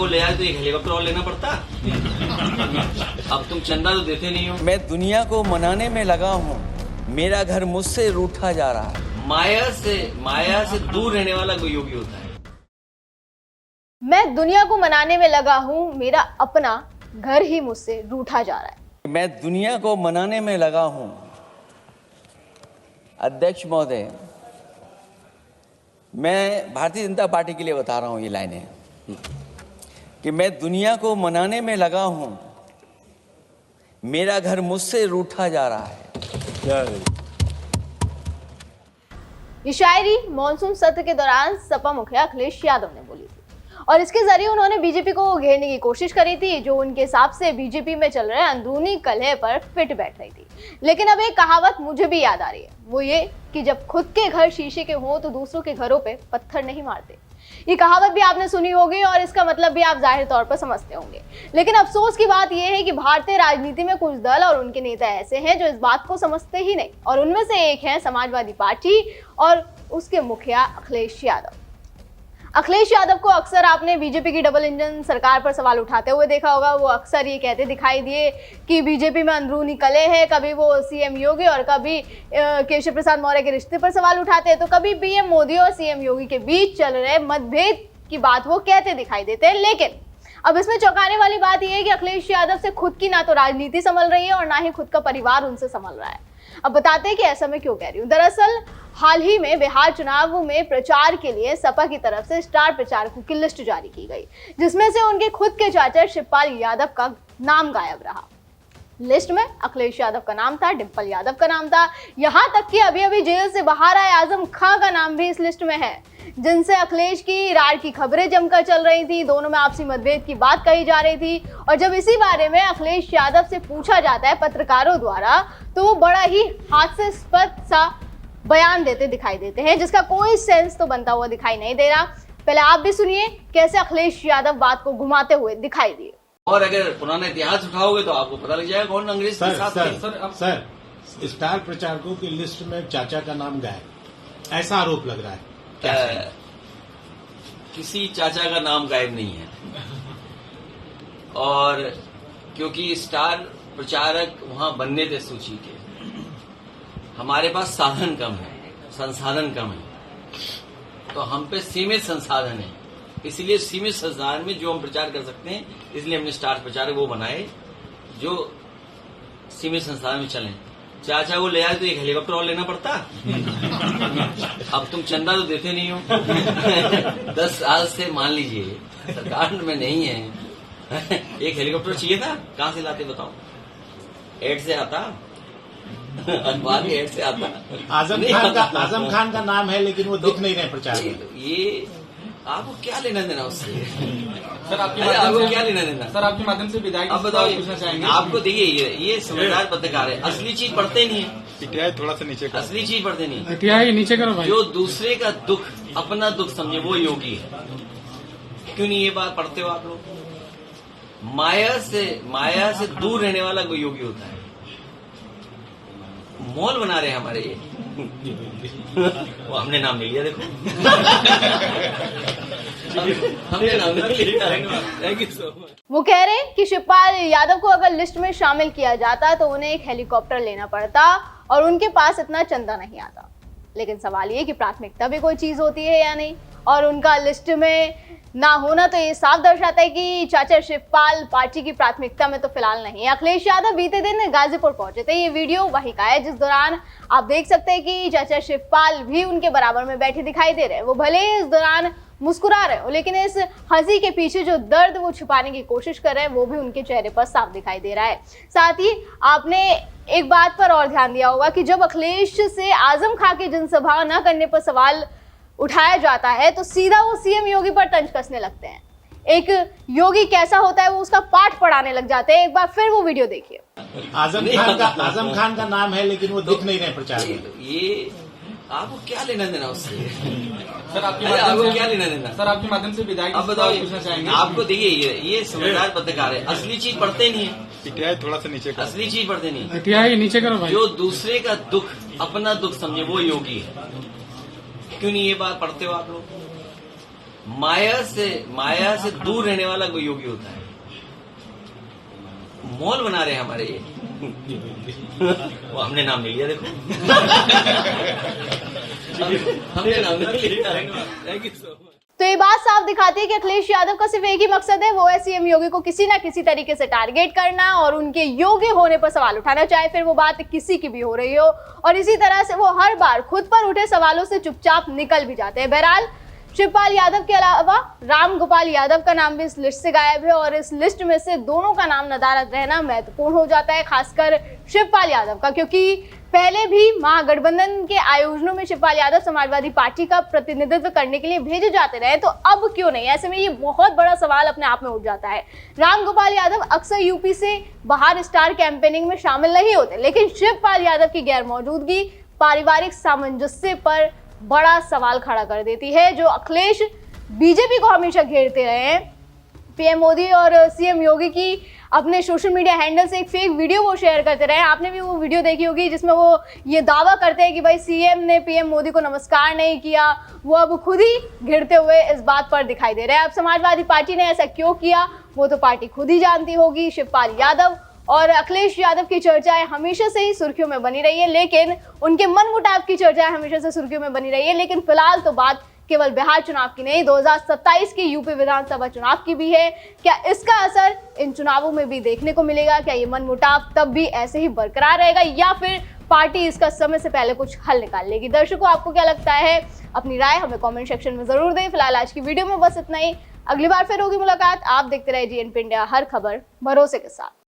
वो ले आए तो एक हेलीकॉप्टर और लेना पड़ता। अब तुम चंदा तो देते नहीं हो। मैं दुनिया को मनाने में लगा हूँ, मेरा घर मुझसे रूठा जा रहा है। माया से दूर रहने वाला कोई योगी होता है। मैं दुनिया को मनाने में लगा हूँ, मेरा अपना घर ही मुझसे रूठा जा रहा है। मैं दुनिया को मनाने में लगा हूँ। अध्यक्ष महोदय, मैं भारतीय जनता पार्टी के लिए बता रहा हूँ ये लाइनें कि मैं दुनिया को मनाने में लगा हूँ, मेरा घर मुझसे रूठा जा रहा है। ये शायरी मॉनसून सत्र के दौरान सपा मुखिया अखिलेश यादव ने बोली थी और इसके जरिए उन्होंने बीजेपी को घेरने की कोशिश करी थी, जो उनके हिसाब से बीजेपी में चल रहे अंदरूनी कलह पर फिट बैठ रही थी। लेकिन अब एक कहावत मुझे भी याद आ रही है, वो ये कि जब खुद के घर शीशे के हों तो दूसरों के घरों पे पत्थर नहीं मारते। ये कहावत भी आपने सुनी होगी और इसका मतलब भी आप जाहिर तौर पर समझते होंगे। लेकिन अफसोस की बात यह है कि भारतीय राजनीति में कुछ दल और उनके नेता ऐसे हैं जो इस बात को समझते ही नहीं, और उनमें से एक है समाजवादी पार्टी और उसके मुखिया अखिलेश यादव। अखिलेश यादव को अक्सर आपने बीजेपी की डबल इंजन सरकार पर सवाल उठाते हुए देखा होगा। वो अक्सर ये कहते दिखाई दिए कि बीजेपी में अंदरूनी कलह है। कभी वो सीएम योगी और कभी केशव प्रसाद मौर्य के रिश्ते पर सवाल उठाते हैं, तो कभी पीएम मोदी और सीएम योगी के बीच चल रहे मतभेद की बात वो कहते दिखाई देते हैं। लेकिन अब इसमें चौंकाने वाली बात यह है कि अखिलेश यादव से खुद की ना तो राजनीति संभल रही है और ना ही खुद का परिवार उनसे संभल रहा है। अब बताते हैं कि ऐसा मैं क्यों कह रही हूँ। दरअसल हाल ही में बिहार चुनाव में प्रचार के लिए सपा की तरफ से स्टार प्रचारकों की लिस्ट जारी की गई, जिसमें से उनके खुद के चाचा शिवपाल यादव का नाम गायब रहा। लिस्ट में अखिलेश यादव का नाम था, डिंपल यादव का नाम था, यहां तक कि अभी अभी जेल से बाहर आए आजम खां का नाम भी इस लिस्ट में है, जिनसे अखिलेश की रार की खबरें जमकर चल रही थी। दोनों में आपसी मतभेद की बात कही जा रही थी और जब इसी बारे में अखिलेश यादव से पूछा जाता है पत्रकारों द्वारा, तो वो बड़ा ही हास्यास्पद सा बयान देते दिखाई देते हैं, जिसका कोई सेंस तो बनता हुआ दिखाई नहीं दे रहा। पहले आप भी सुनिए कैसे अखिलेश यादव बात को घुमाते हुए दिखाई दिए। और अगर पुराना इतिहास उठाओगे तो आपको पता लग जाएगा कौन अंग्रेज के साथ थे। सर, स्टार प्रचारकों की लिस्ट में चाचा का नाम गायब, ऐसा आरोप लग रहा है। किसी चाचा का नाम गायब नहीं है, और क्योंकि स्टार प्रचारक वहां बनने थे सूची के, हमारे पास साधन कम है, संसाधन कम है, तो हम पे सीमित संसाधन है। इसलिए सीमित संसाधन में जो हम प्रचार कर सकते हैं, इसलिए हमने स्टार प्रचारक वो बनाए जो सीमित संसाधन में चलें। चाचा वो ले आए तो एक हेलीकॉप्टर और लेना पड़ता। अब तुम चंदा तो देते नहीं हो। 10 साल से मान लीजिए सरकार में नहीं है। एक हेलीकॉप्टर चाहिए था, कहां से लाते बताओ? एड से आता, अखबार के एड से आता। आजम खान का नाम है, लेकिन वो दिख नहीं रहे प्रचार में। ये आपको क्या लेना देना उससे? सर आपको क्या लेना देना? सर आपके माध्यम से विधायक अब बताओ, पूछना चाहेंगे। आपको देखिए ये समझदार पत्रकार है, असली चीज पढ़ते नहीं है। पिटिया थोड़ा सा नीचे करो। असली चीज पढ़ते नहीं। पिटिया नीचे करो भाई। जो दूसरे का दुख अपना दुख समझे वो योगी है। क्यों नहीं ये बात पढ़ते हो आप लोग? माया से दूर रहने वाला कोई योगी होता है। मॉल बना रहे हैं हमारे ये। वो हमने नाम ले लिया, देखो। हमने नाम ले लिया। Thank you so much. वो कह रहे हैं कि शिवपाल यादव को अगर लिस्ट में शामिल किया जाता तो उन्हें एक हेलीकॉप्टर लेना पड़ता और उनके पास इतना चंदा नहीं आता। लेकिन सवाल ये कि प्राथमिकता भी कोई चीज होती है या नहीं, और उनका लिस्ट में ना होना तो ये साफ दर्शाता है कि चाचा शिवपाल पार्टी की प्राथमिकता में तो फिलहाल नहीं है। अखिलेश यादव बीते दिन गाजीपुर पहुंचे थे। ये वीडियो वहीं का है, जिस दौरान आप देख सकते हैं कि चाचा शिवपाल भी उनके बराबर में बैठे दिखाई दे रहे हैं। वो भले ही इस दौरान मुस्कुरा रहे हो, लेकिन इस हंसी के पीछे जो दर्द वो छुपाने की कोशिश कर रहे हैं वो भी उनके चेहरे पर साफ दिखाई दे रहा है। साथ ही आपने एक बात पर और ध्यान दिया होगा कि जब अखिलेश से आजम खां की जनसभा न करने पर सवाल उठाया जाता है तो सीधा वो सीएम योगी पर तंज कसने लगते हैं। एक योगी कैसा होता है वो उसका पाठ पढ़ाने लग जाते हैं। एक बार फिर वो वीडियो देखिए। आजम खान का नाम है, लेकिन वो दिख नहीं रहे प्रचार में। ये आपको क्या लेना देना उससे? सर आपको क्या लेना देना? सर आपके माध्यम से विधायक अब बताओ, पूछना चाहेंगे। आपको देखिए ये समझदार पत्रकार है, असली चीज पढ़ते नहीं है। पिटिया थोड़ा सा नीचे करो। असली चीज पढ़ते नहीं। पिटिया नीचे करो भाई। जो दूसरे का दुख अपना दुख समझे वो योगी है। क्यों नहीं ये बात पढ़ते हो आप लोग? माया से दूर रहने वाला कोई योगी होता है। मॉल बना रहे हैं हमारे ये। वो हमने नाम ले लिया, देखो। हमने नाम ले लिया। Thank you so much. तो ये बात साफ दिखाती है कि अखिलेश यादव का सिर्फ एक ही मकसद है, वो है सीएम योगी को किसी ना किसी तरीके से टारगेट करना और उनके योग्य होने पर सवाल उठाना, चाहे फिर वो बात किसी की भी हो रही हो। और इसी तरह से वो हर बार खुद पर उठे सवालों से चुपचाप निकल भी जाते हैं। बहरहाल शिवपाल यादव के अलावा रामगोपाल यादव का नाम भी इस लिस्ट से गायब है और इस लिस्ट में से दोनों का नाम नदारद रहना महत्वपूर्ण हो जाता है, खासकर शिवपाल यादव का, क्योंकि पहले भी महागठबंधन के आयोजनों में शिवपाल यादव समाजवादी पार्टी का प्रतिनिधित्व करने के लिए भेजे जाते रहे, तो अब क्यों नहीं? ऐसे में ये बहुत बड़ा सवाल अपने आप में उठ जाता है। रामगोपाल यादव अक्सर यूपी से बाहर स्टार कैंपेनिंग में शामिल नहीं होते, लेकिन शिवपाल यादव की गैर मौजूदगी पारिवारिक सामंजस्य पर बड़ा सवाल खड़ा कर देती है, जो अखिलेश बीजेपी को हमेशा घेरते रहे हैं। पीएम मोदी और सीएम योगी की अपने सोशल मीडिया हैंडल से एक फेक वीडियो वो शेयर करते रहे। आपने भी वो वीडियो देखी होगी जिसमें वो ये दावा करते हैं कि भाई सीएम ने पीएम मोदी को नमस्कार नहीं किया। वो अब खुद ही घिरते हुए इस बात पर दिखाई दे रहे हैं। अब समाजवादी पार्टी ने ऐसा क्यों किया वो तो पार्टी खुद ही जानती होगी। शिवपाल यादव और अखिलेश यादव की चर्चाएं हमेशा से ही सुर्खियों में बनी रही है, लेकिन उनके मनमुटाव की चर्चाएं हमेशा से सुर्खियों में बनी रही है। लेकिन फिलहाल तो बात केवल बिहार चुनाव की नहीं, 2027 की यूपी विधानसभा चुनाव की भी है। क्या इसका असर इन चुनावों में भी देखने को मिलेगा? क्या ये मनमुटाव तब भी ऐसे ही बरकरार रहेगा या फिर पार्टी इसका समय से पहले कुछ हल निकाल लेगी? दर्शकों, आपको क्या लगता है? अपनी राय हमें कमेंट सेक्शन में जरूर दें। फिलहाल आज की वीडियो में बस इतना ही। अगली बार फिर होगी मुलाकात। आप देखते रहे जीएनपी इंडिया, हर खबर भरोसे के साथ।